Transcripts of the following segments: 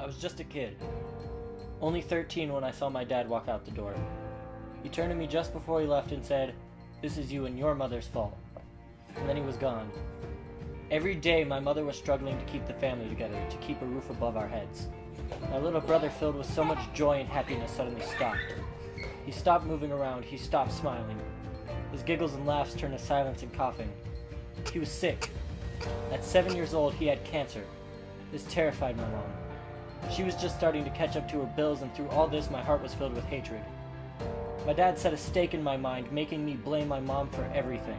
I was just a kid, only 13 when I saw my dad walk out the door. He turned to me just before he left and said, "This is you and your mother's fault." And then he was gone. Every day my mother was struggling to keep the family together, to keep a roof above our heads. My little brother, filled with so much joy and happiness, suddenly stopped. He stopped moving around, he stopped smiling. His giggles and laughs turned to silence and coughing. He was sick. At 7 years old, he had cancer. This terrified my mom. She was just starting to catch up to her bills, and through all this, my heart was filled with hatred. My dad set a stake in my mind, making me blame my mom for everything.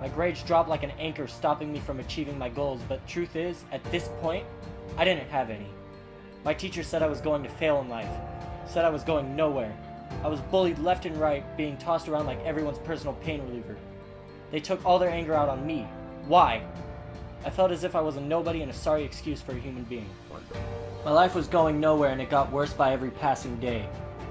My grades dropped like an anchor, stopping me from achieving my goals, but truth is, at this point, I didn't have any. My teacher said I was going to fail in life, said I was going nowhere. I was bullied left and right, being tossed around like everyone's personal pain reliever. They took all their anger out on me. Why? I felt as if I was a nobody and a sorry excuse for a human being. My life was going nowhere, and it got worse by every passing day.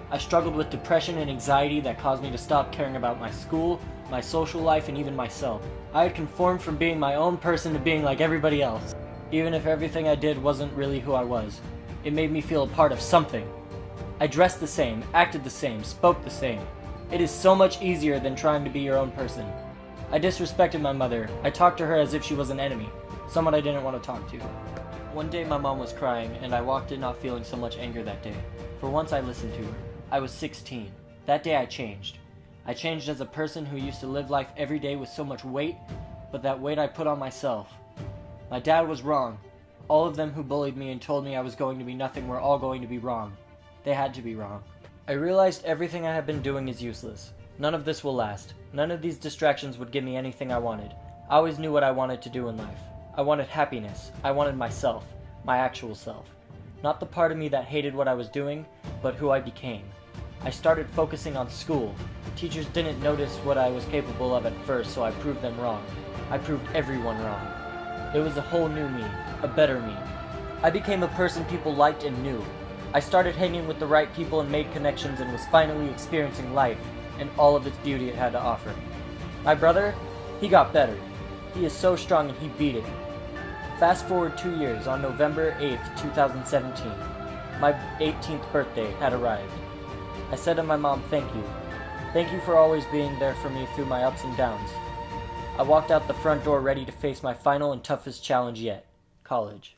I struggled with depression and anxiety that caused me to stop caring about my school, my social life, and even myself. I had conformed from being my own person to being like everybody else. Even if everything I did wasn't really who I was, it made me feel a part of something. I dressed the same, acted the same, spoke the same. It is so much easier than trying to be your own person. I disrespected my mother. I talked to her as if she was an enemy, someone I didn't want to talk to. One day my mom was crying, and I walked in not feeling so much anger that day. For once I listened to her. I was 16. That day I changed. I changed as a person who used to live life every day with so much weight, but that weight I put on myself. My dad was wrong. All of them who bullied me and told me I was going to be nothing were all going to be wrong. They had to be wrong. I realized everything I had been doing is useless. None of this will last. None of these distractions would give me anything I wanted. I always knew what I wanted to do in life. I wanted happiness. I wanted myself, my actual self. Not the part of me that hated what I was doing, but who I became. I started focusing on school. Teachers didn't notice what I was capable of at first, so I proved them wrong. I proved everyone wrong. It was a whole new me, a better me. I became a person people liked and knew. I started hanging with the right people and made connections, and was finally experiencing life and all of its beauty it had to offer. My brother, he got better. He is so strong and he beat it. Fast forward 2 years, on November 8th, 2017, my 18th birthday had arrived. I said to my mom, "Thank you. Thank you for always being there for me through my ups and downs." I walked out the front door ready to face my final and toughest challenge yet, college.